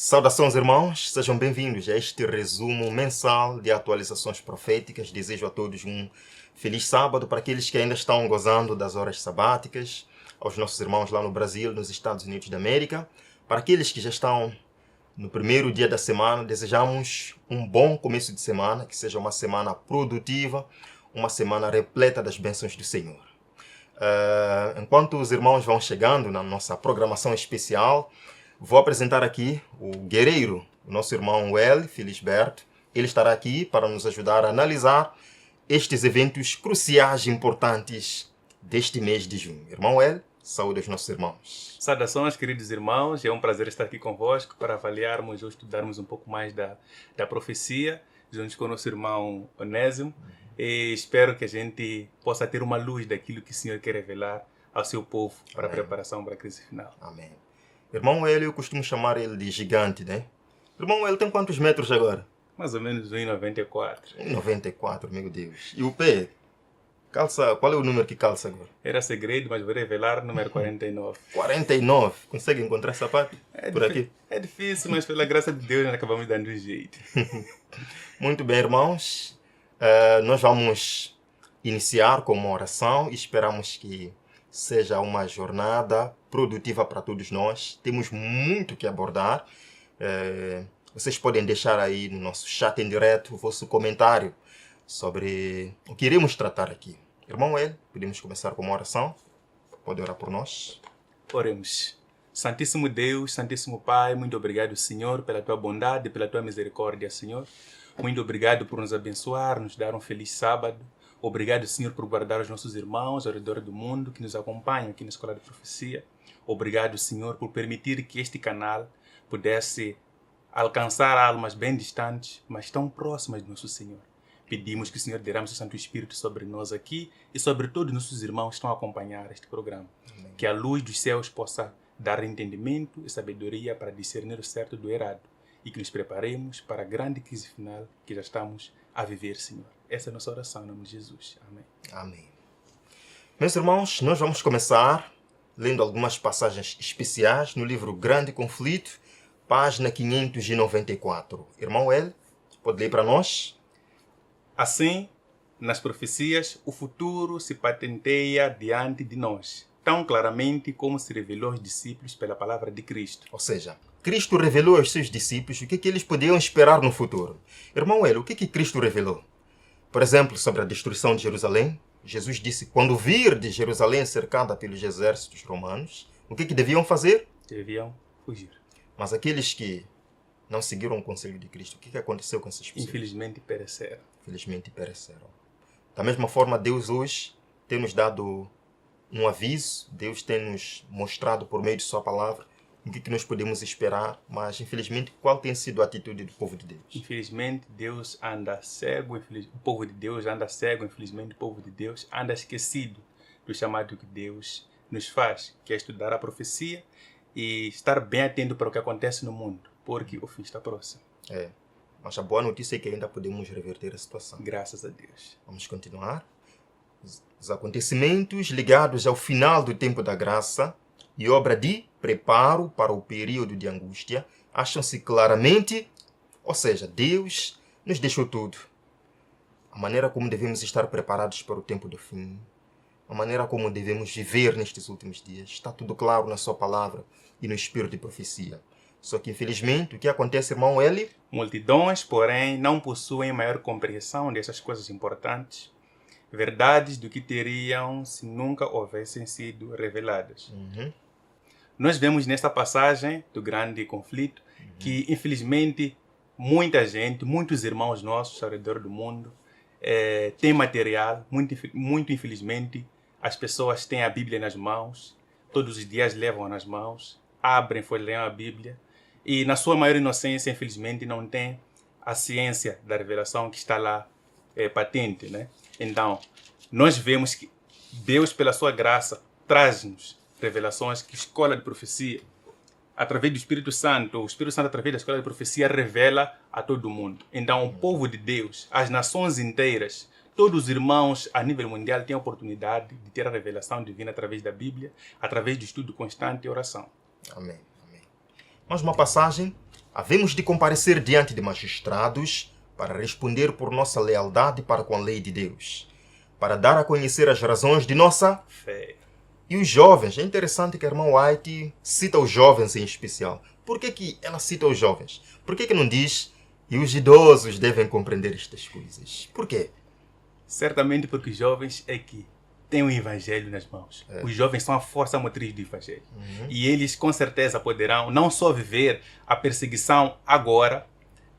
Saudações, irmãos, sejam bem-vindos a este resumo mensal de atualizações proféticas. Desejo a todos um feliz sábado para aqueles que ainda estão gozando das horas sabáticas, aos nossos irmãos lá no Brasil, nos Estados Unidos da América. Para aqueles que já estão no primeiro dia da semana, desejamos um bom começo de semana, que seja uma semana produtiva, uma semana repleta das bênçãos do Senhor. Enquanto os irmãos vão chegando na nossa programação especial, vou apresentar aqui o guerreiro, o nosso irmão Well Felisberto. Ele estará aqui para nos ajudar a analisar estes eventos cruciais e importantes deste mês de junho. Irmão Well, saúde aos nossos irmãos. Saudações, queridos irmãos. É um prazer estar aqui convosco para avaliarmos ou estudarmos um pouco mais da profecia, junto com o nosso irmão Onésimo. E espero que a gente possa ter uma luz daquilo que o Senhor quer revelar ao seu povo para a preparação para a crise final. Amém. Irmão Hélio, eu costumo chamar ele de gigante, né? Irmão Hélio tem quantos metros agora? Mais ou menos 1,94. 1,94, meu Deus. E o pé? Calça, qual é o número que calça agora? Era segredo, mas vou revelar, número 49. 49? Consegue encontrar sapato por aqui? É difícil, mas pela graça de Deus nós acabamos dando um jeito. Muito bem, irmãos. Nós vamos iniciar com uma oração e esperamos que seja uma jornada produtiva para todos nós. Temos muito que abordar. Vocês podem deixar aí no nosso chat em direto o vosso comentário sobre o que iremos tratar aqui. Irmão El, podemos começar com uma oração? Pode orar por nós? Oremos. Santíssimo Deus, Santíssimo Pai, muito obrigado, Senhor, pela Tua bondade, pela Tua misericórdia, Senhor. Muito obrigado por nos abençoar, nos dar um feliz sábado. Obrigado, Senhor, por guardar os nossos irmãos ao redor do mundo que nos acompanham aqui na Escola de Profecia. Obrigado, Senhor, por permitir que este canal pudesse alcançar almas bem distantes, mas tão próximas do nosso Senhor. Pedimos que o Senhor derrame o seu Santo Espírito sobre nós aqui e sobre todos os nossos irmãos que estão a acompanhar este programa. Amém. Que a luz dos céus possa dar entendimento e sabedoria para discernir o certo do errado e que nos preparemos para a grande crise final que já estamos a viver, Senhor. Essa é a nossa oração em nome de Jesus. Amém. Amém. Meus irmãos, nós vamos começar lendo algumas passagens especiais no livro Grande Conflito, página 594. Irmão El, pode ler para nós? Assim, nas profecias, o futuro se patenteia diante de nós, tão claramente como se revelou aos discípulos pela palavra de Cristo. Ou seja, Cristo revelou aos seus discípulos o que eles podiam esperar no futuro. Irmão El, o que Cristo revelou? Por exemplo, sobre a destruição de Jerusalém, Jesus disse, quando vir de Jerusalém cercada pelos exércitos romanos, o que deviam fazer? Deviam fugir. Mas aqueles que não seguiram o conselho de Cristo, o que aconteceu com essas pessoas? Infelizmente pereceram. Infelizmente pereceram. Da mesma forma, Deus hoje tem nos dado um aviso, Deus tem nos mostrado por meio de sua palavra o que nós podemos esperar, mas infelizmente qual tem sido a atitude do povo de Deus? Infelizmente Deus anda cego, o povo de Deus anda cego, infelizmente o povo de Deus anda esquecido do chamado que Deus nos faz, que é estudar a profecia e estar bem atento para o que acontece no mundo, porque o fim está próximo. Mas a boa notícia é que ainda podemos reverter a situação. Graças a Deus. Vamos continuar. Os acontecimentos ligados ao final do tempo da graça e obra de preparo para o período de angústia acham-se claramente, ou seja, Deus nos deixou tudo. A maneira como devemos estar preparados para o tempo do fim, a maneira como devemos viver nestes últimos dias, está tudo claro na sua palavra e no espírito de profecia. Só que, infelizmente, o que acontece, irmão Eli? Multidões, porém, não possuem maior compreensão dessas coisas importantes, verdades do que teriam se nunca houvessem sido reveladas. Nós vemos nesta passagem do grande conflito que, infelizmente, muita gente, muitos irmãos nossos ao redor do mundo têm material, muito infelizmente, as pessoas têm a Bíblia nas mãos, todos os dias levam nas mãos, abrem, folheiam a Bíblia, e na sua maior inocência, infelizmente, não tem a ciência da revelação que está lá patente, né? Então, nós vemos que Deus, pela sua graça, traz-nos revelações que a escola de profecia, através do Espírito Santo, o Espírito Santo, através da escola de profecia, revela a todo mundo. Então, o povo de Deus, as nações inteiras, todos os irmãos a nível mundial têm a oportunidade de ter a revelação divina através da Bíblia, através do estudo constante e oração. Amém. Mas uma passagem havemos de comparecer diante de magistrados para responder por nossa lealdade para com a lei de Deus, para dar a conhecer as razões de nossa Fé. E os jovens, é interessante que a irmã White cita os jovens em especial. Por que ela cita os jovens? Por que não diz e os idosos devem compreender estas coisas? Por quê? Certamente porque os jovens é que têm o evangelho nas mãos. Os jovens são a força motriz do evangelho. E eles com certeza poderão não só viver a perseguição agora,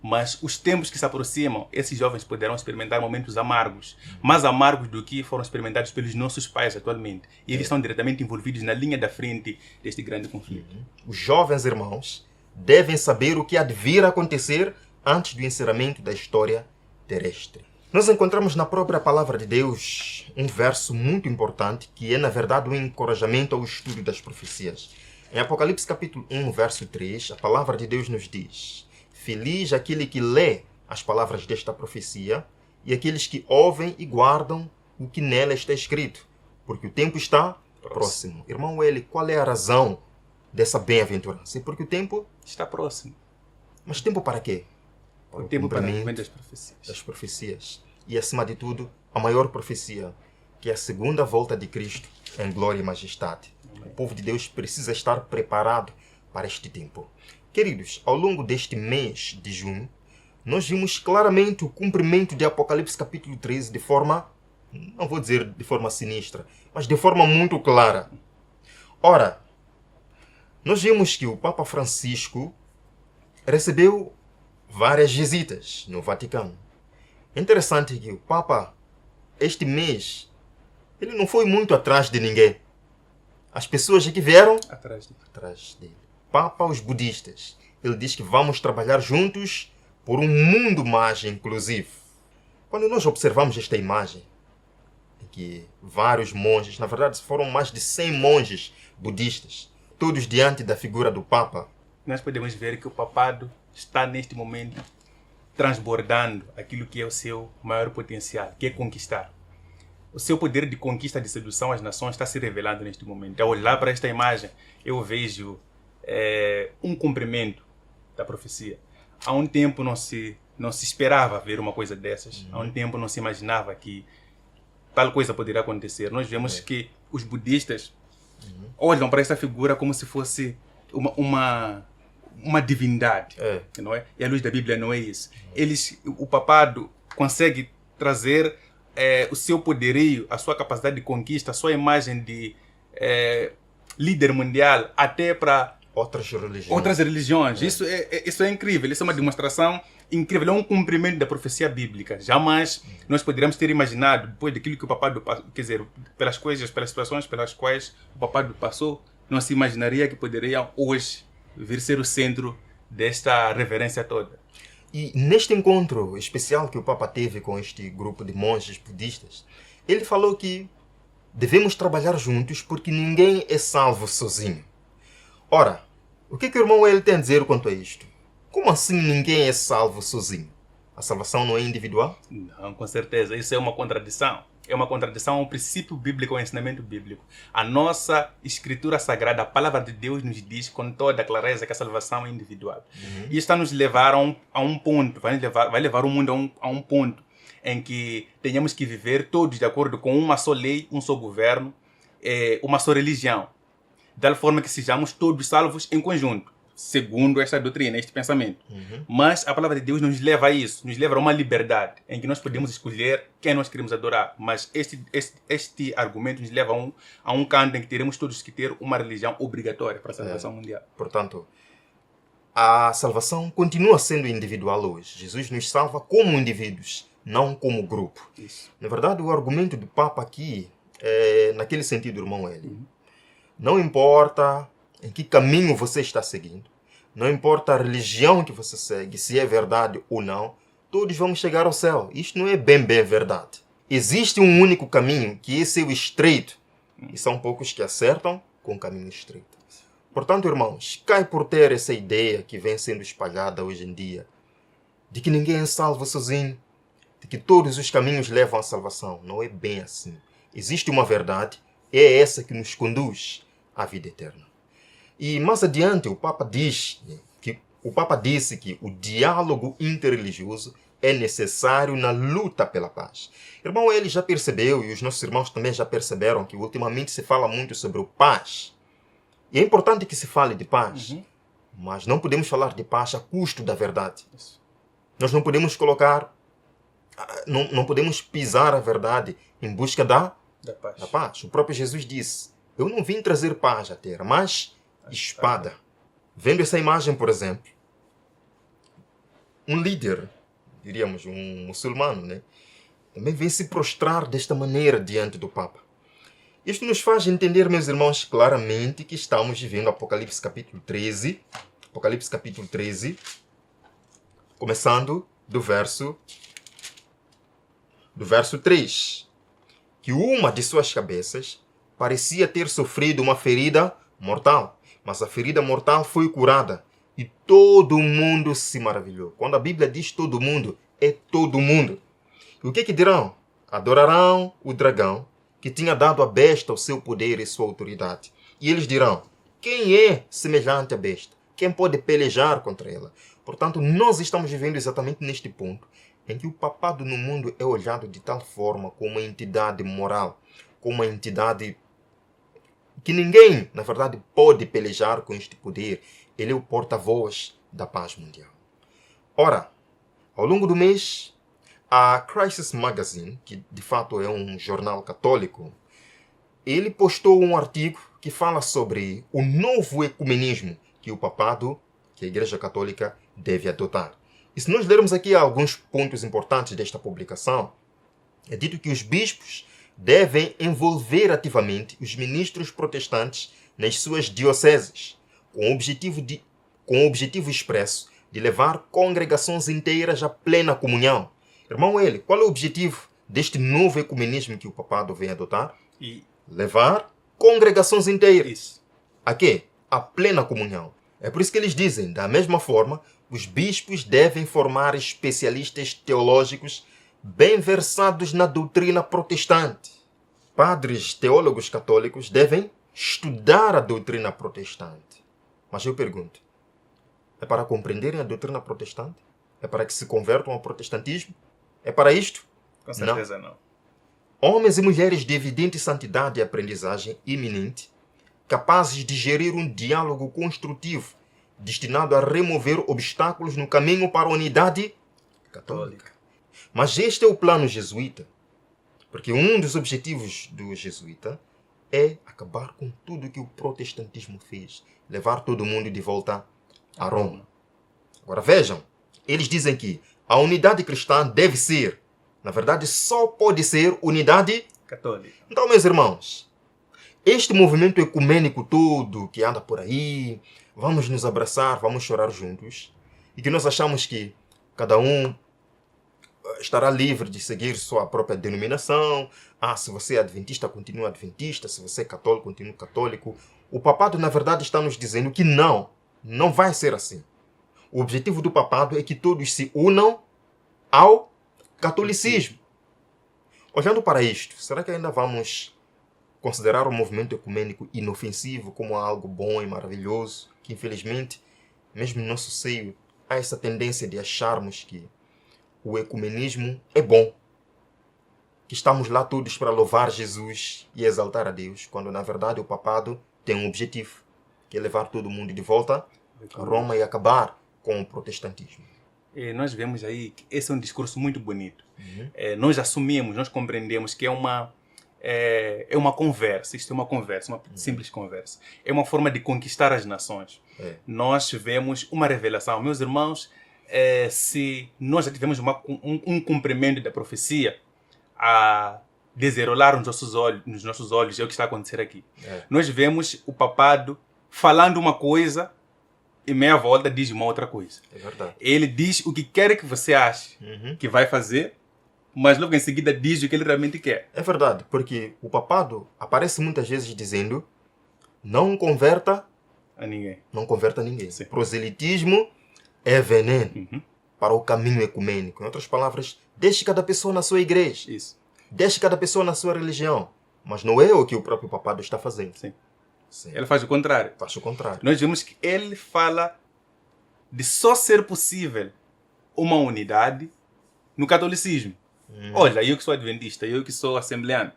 mas os tempos que se aproximam, esses jovens poderão experimentar momentos amargos, mais amargos do que foram experimentados pelos nossos pais atualmente. E eles estão diretamente envolvidos na linha da frente deste grande conflito. Os jovens irmãos devem saber o que há de vir a acontecer antes do encerramento da história terrestre. Nós encontramos na própria palavra de Deus um verso muito importante que é, na verdade, um encorajamento ao estudo das profecias. Em Apocalipse capítulo 1, verso 3, a palavra de Deus nos diz: Feliz aquele que lê as palavras desta profecia e aqueles que ouvem e guardam o que nela está escrito, porque o tempo está próximo. Irmão Eli, qual é a razão dessa bem-aventurança? Porque o tempo está próximo. Mas tempo para quê? O tempo para o cumprimento das profecias. E, acima de tudo, a maior profecia, que é a segunda volta de Cristo em glória e majestade. Amém. O povo de Deus precisa estar preparado para este tempo. Queridos, ao longo deste mês de junho, nós vimos claramente o cumprimento de Apocalipse capítulo 13 de forma, não vou dizer de forma sinistra, mas de forma muito clara. Ora, nós vimos que o Papa Francisco recebeu várias visitas no Vaticano. É interessante que o Papa, este mês, ele não foi muito atrás de ninguém. As pessoas que vieram atrás dele. Papa aos budistas. Ele diz que vamos trabalhar juntos por um mundo mais inclusivo. Quando nós observamos esta imagem, em que vários monges, na verdade foram mais de 100 monges budistas, todos diante da figura do Papa, nós podemos ver que o papado está neste momento transbordando aquilo que é o seu maior potencial, que é conquistar. O seu poder de conquista, de sedução às nações está se revelando neste momento. Ao olhar para esta imagem, eu vejo um cumprimento da profecia. Há um tempo não se esperava ver uma coisa dessas. Há um tempo não se imaginava que tal coisa poderia acontecer. Nós vemos que os budistas olham para essa figura como se fosse uma divindade, não é? E a luz da Bíblia não é isso. O papado consegue trazer o seu poderio, a sua capacidade de conquista, a sua imagem de líder mundial até para outras religiões. Isso é incrível, isso é uma demonstração incrível, é um cumprimento da profecia bíblica. Jamais nós poderíamos ter imaginado, depois daquilo que o papado, quer dizer, pelas situações pelas quais o papado passou, não se imaginaria que poderia hoje vir ser o centro desta reverência toda. E neste encontro especial que o Papa teve com este grupo de monges budistas, ele falou que devemos trabalhar juntos porque ninguém é salvo sozinho. Ora, o que o irmão ele tem a dizer quanto a isto? Como assim ninguém é salvo sozinho? A salvação não é individual? Não, com certeza. Isso é uma contradição. É uma contradição ao princípio bíblico, ao ensinamento bíblico. A nossa escritura sagrada, a palavra de Deus nos diz com toda a clareza que a salvação é individual. E isso está a nos levar a um ponto, vai levar o mundo a um ponto em que tenhamos que viver todos de acordo com uma só lei, um só governo, uma só religião. De tal forma que sejamos todos salvos em conjunto, segundo esta doutrina, este pensamento. Mas a palavra de Deus nos leva a isso, nos leva a uma liberdade, em que nós podemos escolher quem nós queremos adorar. Mas este argumento nos leva a um canto em que teremos todos que ter uma religião obrigatória para a salvação mundial. Portanto, a salvação continua sendo individual hoje. Jesus nos salva como indivíduos, não como grupo. Isso. Na verdade, o argumento do Papa aqui é naquele sentido, irmão Eli. Não importa em que caminho você está seguindo, não importa a religião que você segue, se é verdade ou não, todos vamos chegar ao céu. Isto não é bem verdade. Existe um único caminho, que esse é o estreito, e são poucos que acertam com o caminho estreito. Portanto, irmãos, cai por ter essa ideia que vem sendo espalhada hoje em dia, de que ninguém é salvo sozinho, de que todos os caminhos levam à salvação. Não é bem assim. Existe uma verdade, é essa que nos conduz à vida eterna. E mais adiante o Papa diz que o Papa disse que o diálogo interreligioso é necessário na luta pela paz. Irmão, ele já percebeu, e os nossos irmãos também já perceberam, que ultimamente se fala muito sobre o paz. E é importante que se fale de paz, mas não podemos falar de paz a custo da verdade. Isso. Nós não podemos não podemos pisar a verdade em busca da paz. O próprio Jesus disse, eu não vim trazer paz à terra, mas espada. Vendo essa imagem, por exemplo, um líder, diríamos um muçulmano, né? Também vem se prostrar desta maneira diante do Papa. Isto nos faz entender, meus irmãos, claramente que estamos vivendo Apocalipse capítulo 13. Apocalipse capítulo 13, começando do verso 3. Que uma de suas cabeças parecia ter sofrido uma ferida mortal, mas a ferida mortal foi curada e todo mundo se maravilhou. Quando a Bíblia diz todo mundo, é todo mundo. E o que dirão? Adorarão o dragão que tinha dado à besta o seu poder e sua autoridade. E eles dirão, quem é semelhante à besta? Quem pode pelejar contra ela? Portanto, nós estamos vivendo exatamente neste ponto em que o papado no mundo é olhado de tal forma como uma entidade moral, como uma entidade que ninguém, na verdade, pode pelejar com este poder. Ele é o porta-voz da paz mundial. Ora, ao longo do mês, a Crisis Magazine, que de fato é um jornal católico, ele postou um artigo que fala sobre o novo ecumenismo que o papado, que a Igreja Católica, deve adotar. E se nós lermos aqui alguns pontos importantes desta publicação, é dito que os bispos devem envolver ativamente os ministros protestantes nas suas dioceses, com o objetivo expresso de levar congregações inteiras à plena comunhão. Irmão, qual é o objetivo deste novo ecumenismo que o papado vem adotar? Levar congregações inteiras. Isso. A quê? A plena comunhão. É por isso que eles dizem, da mesma forma, os bispos devem formar especialistas teológicos bem versados na doutrina protestante. Padres teólogos católicos devem estudar a doutrina protestante. Mas eu pergunto, é para compreenderem a doutrina protestante? É para que se convertam ao protestantismo? É para isto? Com certeza não. Homens e mulheres de evidente santidade e aprendizagem iminente, capazes de gerir um diálogo construtivo, destinado a remover obstáculos no caminho para a unidade católica. Mas este é o plano jesuíta, porque um dos objetivos do jesuíta é acabar com tudo que o protestantismo fez, levar todo mundo de volta a Roma. Agora vejam, eles dizem que a unidade cristã deve ser, na verdade, só pode ser unidade católica. Então, meus irmãos, este movimento ecumênico todo que anda por aí, vamos nos abraçar, vamos chorar juntos, e que nós achamos que cada um estará livre de seguir sua própria denominação. Se você é adventista, continua adventista. Se você é católico, continua católico. O papado, na verdade, está nos dizendo que não vai ser assim. O objetivo do papado é que todos se unam ao catolicismo. Olhando para isto, será que ainda vamos considerar o movimento ecumênico inofensivo como algo bom e maravilhoso? Que, infelizmente, mesmo no nosso seio, há essa tendência de acharmos que o ecumenismo é bom, que estamos lá todos para louvar Jesus e exaltar a Deus, quando na verdade o papado tem um objetivo, que é levar todo mundo de volta a Roma e acabar com o protestantismo. Nós vemos aí que esse é um discurso muito bonito. Nós assumimos, nós compreendemos que é uma conversa, isto é uma conversa, uma simples conversa. É uma forma de conquistar as nações. Nós vemos uma revelação. Meus irmãos, se nós já tivemos um cumprimento da profecia a desenrolar nos nossos olhos, é o que está a acontecer aqui. Nós vemos o papado falando uma coisa e meia volta diz uma outra coisa. É verdade. Ele diz o que quer que você ache que vai fazer, mas logo em seguida diz o que ele realmente quer. É verdade, porque o papado aparece muitas vezes dizendo não converta a ninguém. Não converta ninguém. Sim. Proselitismo é veneno para o caminho ecumênico. Em outras palavras, deixe cada pessoa na sua igreja. Isso. Deixe cada pessoa na sua religião. Mas não é o que o próprio papado está fazendo. Sim. Sim. Ele faz o contrário. Faz o contrário. Nós vemos que ele fala de só ser possível uma unidade no catolicismo. Olha, eu que sou adventista, eu que sou assembleano,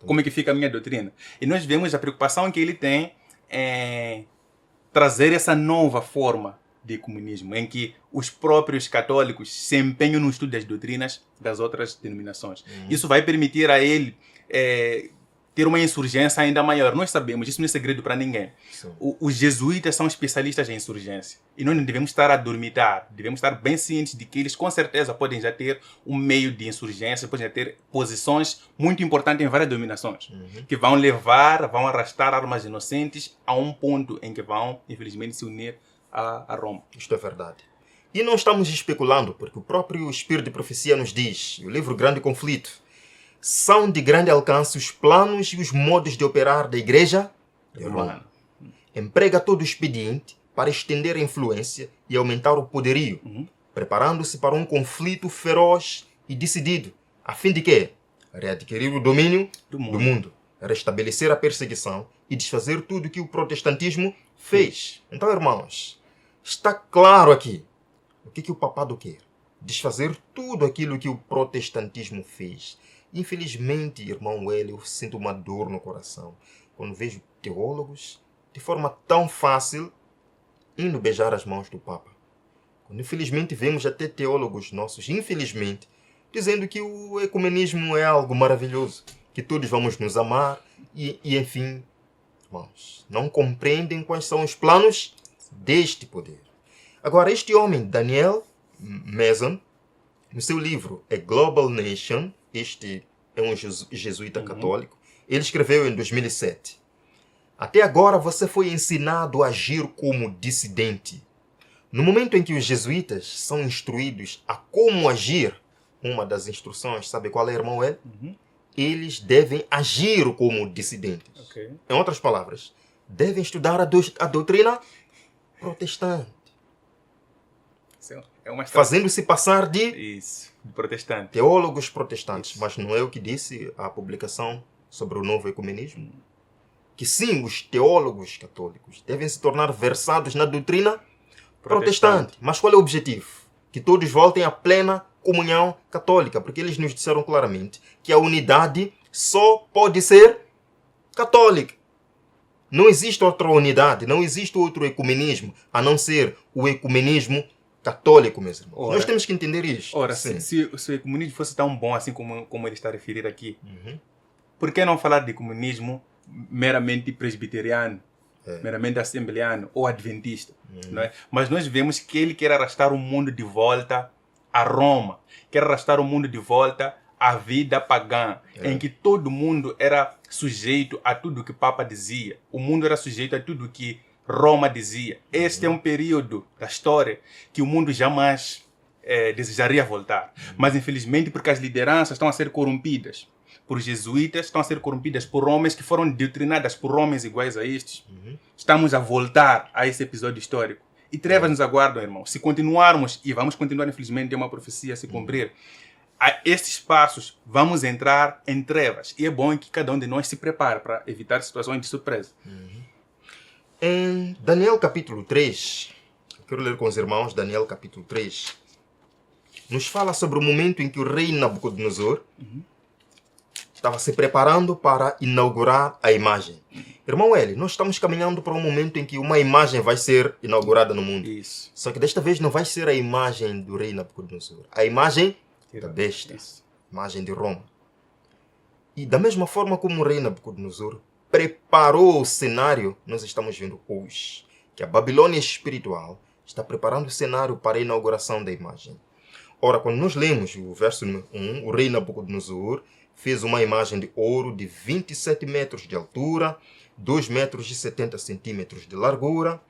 como é que fica a minha doutrina? E nós vemos a preocupação que ele tem em trazer essa nova forma de comunismo, em que os próprios católicos se empenham no estudo das doutrinas das outras denominações. Isso vai permitir a ele ter uma insurgência ainda maior. Nós sabemos, isso não é segredo para ninguém. Os jesuítas são especialistas em insurgência. E nós não devemos estar a dormitar. Devemos estar bem cientes de que eles, com certeza, podem já ter um meio de insurgência, podem já ter posições muito importantes em várias dominações, que vão arrastar armas inocentes a um ponto em que vão, infelizmente, se unir a Roma. Isto é verdade. E não estamos especulando, porque o próprio Espírito de Profecia nos diz, o livro Grande Conflito, são de grande alcance os planos e os modos de operar da Igreja de Roma. Emprega todo o expediente para estender a influência e aumentar o poderio, preparando-se para um conflito feroz e decidido, a fim de quê? Readquirir o domínio do mundo, restabelecer a perseguição e desfazer tudo o que o protestantismo fez. Então, irmãos, está claro aqui o que o papado quer. Desfazer tudo aquilo que o protestantismo fez. Infelizmente, irmão Hélio, eu sinto uma dor no coração quando vejo teólogos de forma tão fácil indo beijar as mãos do Papa. Quando, infelizmente, vemos até teólogos nossos, infelizmente, dizendo que o ecumenismo é algo maravilhoso, que todos vamos nos amar e enfim, irmãos, não compreendem quais são os planos deste poder. Agora, este homem, Daniel Mason, no seu livro A Global Nation, este é um jesuíta católico, ele escreveu em 2007: até agora você foi ensinado a agir como dissidente. No momento em que os jesuítas são instruídos a como agir, uma das instruções, sabe qual é, irmão? Eles devem agir como dissidentes. Em outras palavras, devem estudar a doutrina protestante. Fazendo-se passar de protestante. Teólogos protestantes. Mas não é o que disse a publicação sobre o novo ecumenismo? Que sim, os teólogos católicos devem se tornar versados na doutrina protestante. Mas qual é o objetivo? Que todos voltem à plena comunhão católica, porque eles nos disseram claramente que a unidade só pode ser católica. Não existe outra unidade, não existe outro ecumenismo, a não ser o ecumenismo católico, meus irmãos. Nós temos que entender isso. Ora, se o ecumenismo fosse tão bom assim como ele está a referir aqui, por que não falar de ecumenismo meramente presbiteriano, meramente assembleano ou adventista? Não é? Mas nós vemos que ele quer arrastar o mundo de volta a Roma, quer arrastar o mundo de volta à vida pagã, em que todo mundo era sujeito a tudo que o Papa dizia, o mundo era sujeito a tudo que Roma dizia. Este é um período da história que o mundo jamais desejaria voltar. Mas, infelizmente, porque as lideranças estão a ser corrompidas por jesuítas, estão a ser corrompidas por homens que foram doutrinadas por homens iguais a estes, estamos a voltar a esse episódio histórico. E trevas nos aguardam, irmão. Se continuarmos, e vamos continuar, infelizmente, é uma profecia a se cumprir, a estes passos vamos entrar em trevas. E é bom que cada um de nós se prepare para evitar situações de surpresa. Em Daniel capítulo 3, eu quero ler com os irmãos Daniel capítulo 3, nos fala sobre o momento em que o rei Nabucodonosor estava se preparando para inaugurar a imagem. Irmão Eli, nós estamos caminhando para um momento em que uma imagem vai ser inaugurada no mundo. Isso. Só que desta vez não vai ser a imagem do rei Nabucodonosor, a imagem da besta, a imagem de Roma. E da mesma forma como o rei Nabucodonosor preparou o cenário, nós estamos vendo hoje que a Babilônia espiritual está preparando o cenário para a inauguração da imagem. Ora, quando nós lemos o verso número 1, o rei Nabucodonosor fez uma imagem de ouro de 27 metros de altura, 2 metros e 70 centímetros de largura,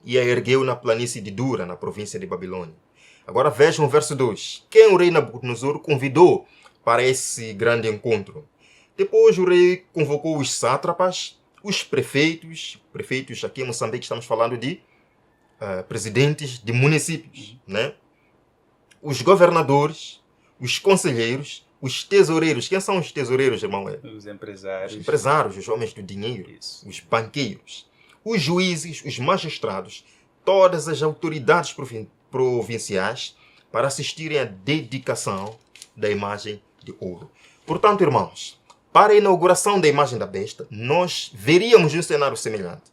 e a ergueu na planície de Dura, na província de Babilônia. Agora vejam o verso 2. Quem o rei Nabucodonosor convidou para esse grande encontro? Depois o rei convocou os sátrapas, os prefeitos aqui em Moçambique estamos falando de presidentes de municípios, né? Os governadores, os conselheiros, os tesoureiros. Quem são os tesoureiros, irmão? Os empresários. Os empresários, os homens do dinheiro. Isso. Os banqueiros. Os juízes, os magistrados, todas as autoridades provinciais para assistirem à dedicação da imagem de ouro. Portanto, irmãos, para a inauguração da imagem da besta, nós veríamos um cenário semelhante.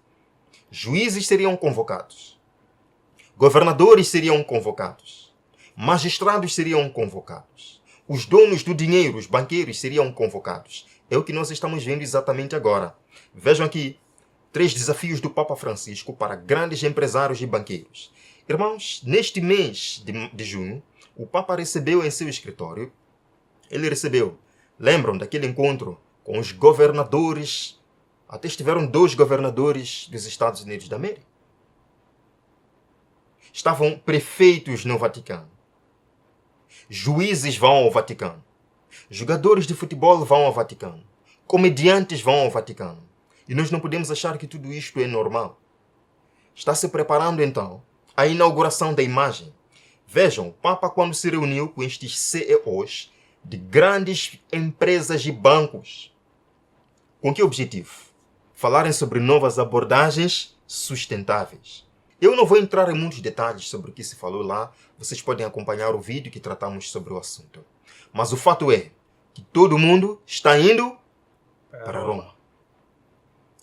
Juízes seriam convocados, governadores seriam convocados, magistrados seriam convocados, os donos do dinheiro, os banqueiros, seriam convocados. É o que nós estamos vendo exatamente agora. Vejam aqui 3 desafios do Papa Francisco para grandes empresários e banqueiros. Irmãos, neste mês de junho, o Papa recebeu em seu escritório, lembram daquele encontro com os governadores, até estiveram 2 governadores dos Estados Unidos da América. Estavam prefeitos no Vaticano. Juízes vão ao Vaticano. Jogadores de futebol vão ao Vaticano. Comediantes vão ao Vaticano. E nós não podemos achar que tudo isto é normal. Está se preparando então a inauguração da imagem. Vejam, o Papa, quando se reuniu com estes CEOs de grandes empresas e bancos, com que objetivo? Falarem sobre novas abordagens sustentáveis. Eu não vou entrar em muitos detalhes sobre o que se falou lá. Vocês podem acompanhar o vídeo que tratamos sobre o assunto. Mas o fato é que todo mundo está indo para Roma.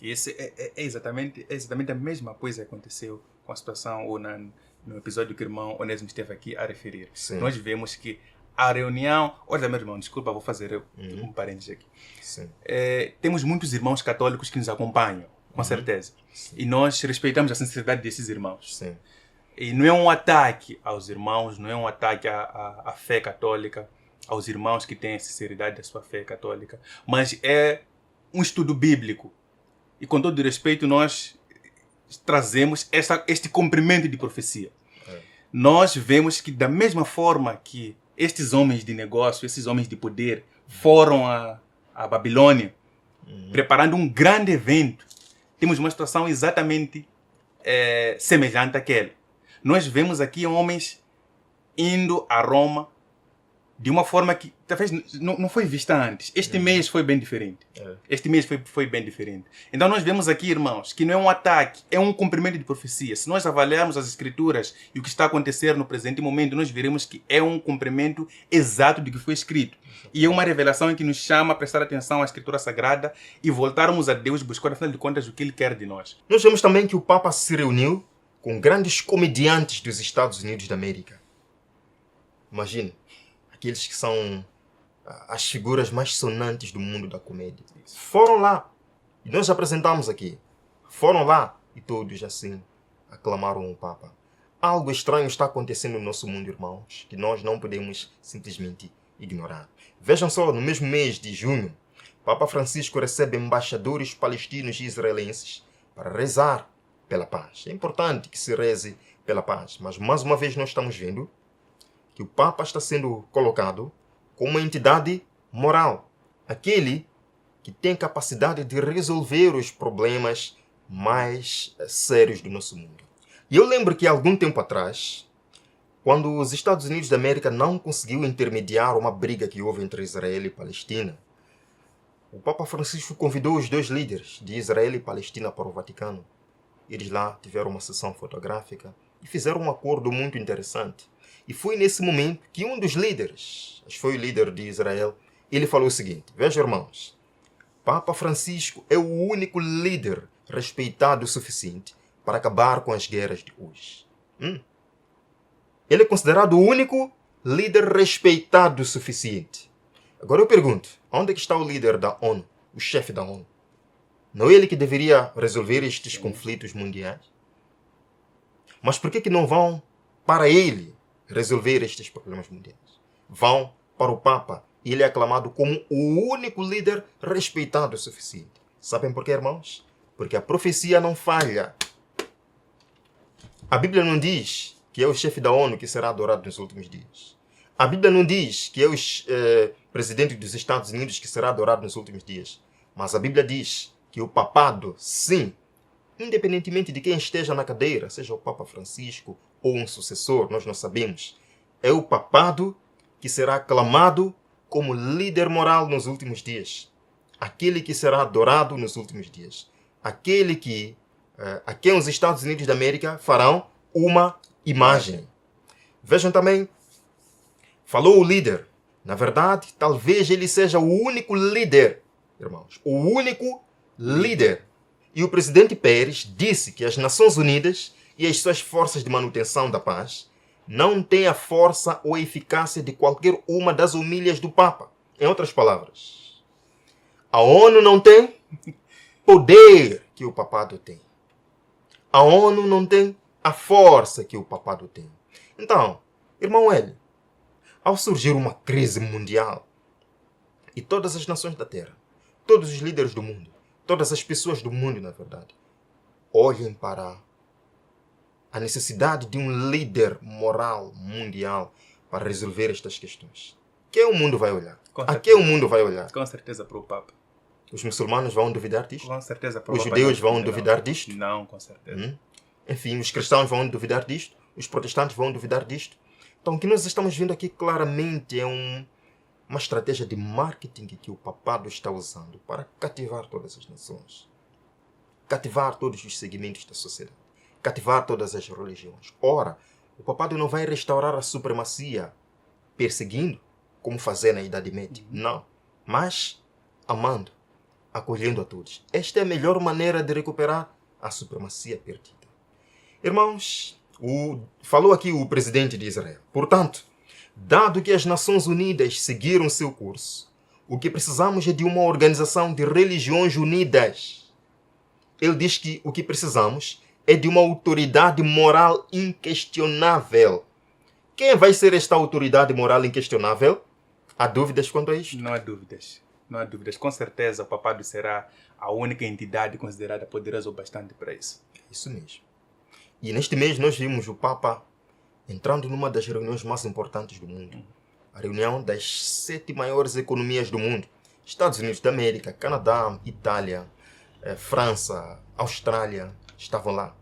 E esse é exatamente a mesma coisa que aconteceu com a situação ou no episódio que o irmão Onésimo esteve aqui a referir. Sim. Nós vemos que a reunião... Olha, meu irmão, desculpa, vou fazer um parênteses aqui. Sim. Temos muitos irmãos católicos que nos acompanham, com certeza. Sim. E nós respeitamos a sinceridade desses irmãos. Sim. E não é um ataque aos irmãos, não é um ataque à fé católica, aos irmãos que têm a sinceridade da sua fé católica, mas é um estudo bíblico. E com todo o respeito, nós trazemos este cumprimento de profecia. Nós vemos que da mesma forma que estes homens de negócio, esses homens de poder foram à Babilônia, preparando um grande evento, temos uma situação exatamente semelhante àquela. Nós vemos aqui homens indo a Roma de uma forma que talvez não foi vista antes. Este mês foi bem diferente. Este mês foi bem diferente. Então nós vemos aqui, irmãos, que não é um ataque, é um cumprimento de profecia. Se nós avaliarmos as escrituras e o que está a acontecer no presente momento, nós veremos que é um cumprimento exato do que foi escrito. E é uma revelação que nos chama a prestar atenção à escritura sagrada e voltarmos a Deus buscar, afinal de contas, o que Ele quer de nós. Nós vemos também que o Papa se reuniu com grandes comediantes dos Estados Unidos da América. Imagine, aqueles que são as figuras mais sonantes do mundo da comédia. Foram lá, e nós apresentamos aqui. Foram lá e todos assim aclamaram o Papa. Algo estranho está acontecendo no nosso mundo, irmãos, que nós não podemos simplesmente ignorar. Vejam só, no mesmo mês de junho, Papa Francisco recebe embaixadores palestinos e israelenses para rezar pela paz. É importante que se reze pela paz, mas mais uma vez nós estamos vendo que o Papa está sendo colocado como uma entidade moral, aquele que tem capacidade de resolver os problemas mais sérios do nosso mundo. E eu lembro que algum tempo atrás, quando os Estados Unidos da América não conseguiu intermediar uma briga que houve entre Israel e Palestina, o Papa Francisco convidou os 2 líderes de Israel e Palestina para o Vaticano. Eles lá tiveram uma sessão fotográfica e fizeram um acordo muito interessante. E foi nesse momento que um dos líderes, acho que foi o líder de Israel, ele falou o seguinte: vejam, irmãos, Papa Francisco é o único líder respeitado o suficiente para acabar com as guerras de hoje. Ele é considerado o único líder respeitado o suficiente. Agora eu pergunto, onde é que está o líder da ONU, o chefe da ONU? Não é ele que deveria resolver estes conflitos mundiais? Mas por que não vão para ele resolver estes problemas mundiais? Vão para o Papa. Ele é aclamado como o único líder respeitado o suficiente. Sabem por quê, irmãos? Porque a profecia não falha. A Bíblia não diz que é o chefe da ONU que será adorado nos últimos dias. A Bíblia não diz que é o presidente dos Estados Unidos que será adorado nos últimos dias. Mas a Bíblia diz que o papado, sim, independentemente de quem esteja na cadeira, seja o Papa Francisco ou um sucessor, nós não sabemos, é o papado que será aclamado como líder moral nos últimos dias. Aquele que será adorado nos últimos dias. Aquele que a quem os Estados Unidos da América farão uma imagem. Vejam também, falou o líder. Na verdade, talvez ele seja o único líder, irmãos. O único líder. E o presidente Pérez disse que as Nações Unidas e as suas forças de manutenção da paz não têm a força ou eficácia de qualquer uma das homilhas do Papa. Em outras palavras, a ONU não tem poder que o papado tem. A ONU não tem a força que o papado tem. Então, irmão Hélio, ao surgir uma crise mundial e todas as nações da Terra, todos os líderes do mundo, todas as pessoas do mundo, na verdade, olhem para a necessidade de um líder moral mundial para resolver estas questões. Quem o mundo vai olhar? A quem o mundo vai olhar? Com certeza para o Papa. Os muçulmanos vão duvidar disto? Com certeza para o Os Papa. judeus vão duvidar disto? Não, com certeza. Enfim, os cristãos vão duvidar disto? Os protestantes vão duvidar disto? Então, o que nós estamos vendo aqui claramente é uma estratégia de marketing que o papado está usando para cativar todas as nações. Cativar todos os segmentos da sociedade. Cativar todas as religiões. Ora, o papado não vai restaurar a supremacia perseguindo, como fazer na Idade Média. Não. Mas amando, acolhendo a todos. Esta é a melhor maneira de recuperar a supremacia perdida. Irmãos, falou aqui o presidente de Israel. Portanto, dado que as Nações Unidas seguiram seu curso, o que precisamos é de uma organização de religiões unidas. Ele diz que o que precisamos é de uma autoridade moral inquestionável. Quem vai ser esta autoridade moral inquestionável? Há dúvidas quanto a isto? Não há dúvidas. Não há dúvidas. Com certeza o papado será a única entidade considerada poderosa o bastante para isso. Isso mesmo. E neste mês nós vimos o Papa entrando numa das reuniões mais importantes do mundo. A reunião das 7 maiores economias do mundo. Estados Unidos da América, Canadá, Itália, França, Austrália estavam lá.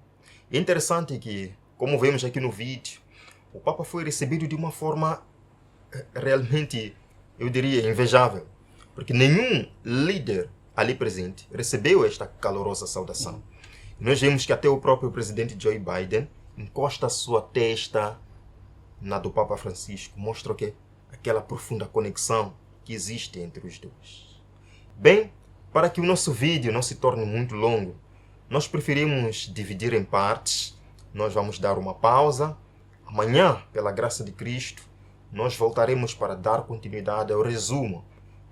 E é interessante que, como vemos aqui no vídeo, o Papa foi recebido de uma forma realmente, eu diria, invejável. Porque nenhum líder ali presente recebeu esta calorosa saudação. E nós vemos que até o próprio presidente Joe Biden encosta a sua testa na do Papa Francisco. Mostra o quê? Aquela profunda conexão que existe entre os dois. Bem, para que o nosso vídeo não se torne muito longo, nós preferimos dividir em partes. Nós vamos dar uma pausa. Amanhã, pela graça de Cristo, nós voltaremos para dar continuidade ao resumo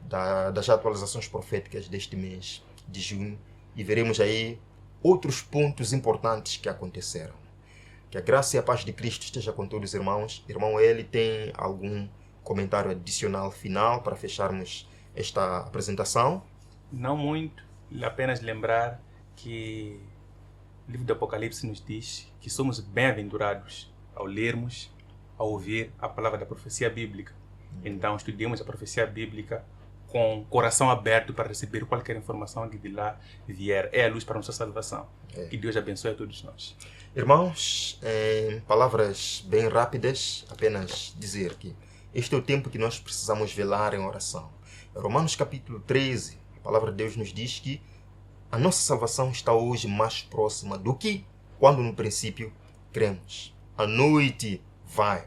das atualizações proféticas deste mês de junho e veremos aí outros pontos importantes que aconteceram. Que a graça e a paz de Cristo esteja com todos os irmãos. Irmão, ele tem algum comentário adicional final para fecharmos esta apresentação? Não muito, apenas lembrar que o livro do Apocalipse nos diz que somos bem-aventurados ao lermos, ao ouvir a palavra da profecia bíblica. Então, estudemos a profecia bíblica com o coração aberto para receber qualquer informação que de lá vier. É a luz para a nossa salvação. Que Deus abençoe a todos nós. Irmãos, em palavras bem rápidas, apenas dizer que este é o tempo que nós precisamos velar em oração. Em Romanos capítulo 13, a palavra de Deus nos diz que a nossa salvação está hoje mais próxima do que quando no princípio cremos. A noite vai.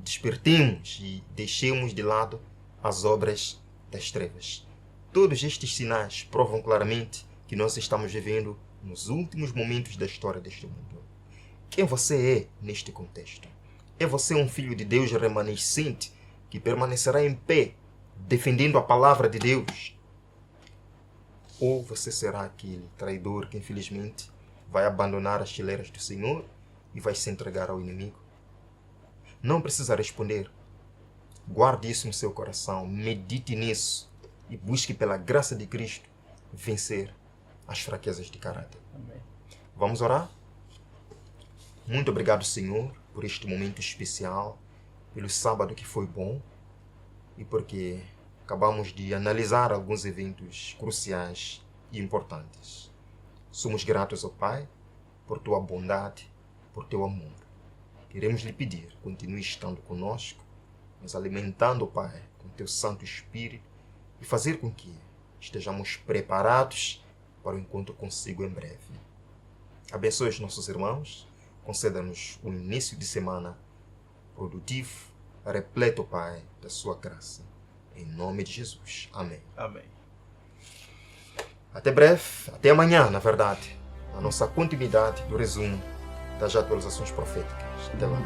Despertemos e deixemos de lado as obras das trevas. Todos estes sinais provam claramente que nós estamos vivendo nos últimos momentos da história deste mundo. Quem você é neste contexto? É você um filho de Deus remanescente que permanecerá em pé, defendendo a palavra de Deus? Ou você será aquele traidor que infelizmente vai abandonar as fileiras do Senhor e vai se entregar ao inimigo? Não precisa responder. Guarde isso no seu coração, medite nisso e busque pela graça de Cristo vencer as fraquezas de caráter. Amém. Vamos orar? Muito obrigado, Senhor, por este momento especial, pelo sábado que foi bom e porque acabamos de analisar alguns eventos cruciais e importantes. Somos gratos ao Pai por tua bondade, por teu amor. Queremos lhe pedir, continue estando conosco, nos alimentando, Pai, com teu Santo Espírito e fazer com que estejamos preparados para o encontro consigo em breve. Abençoe os nossos irmãos, Conceda-nos um início de semana produtivo, repleto, Pai, da sua graça. Em nome de Jesus. Amém. Amém. Até breve, até amanhã, na verdade, a nossa continuidade do resumo das atualizações proféticas. Até lá.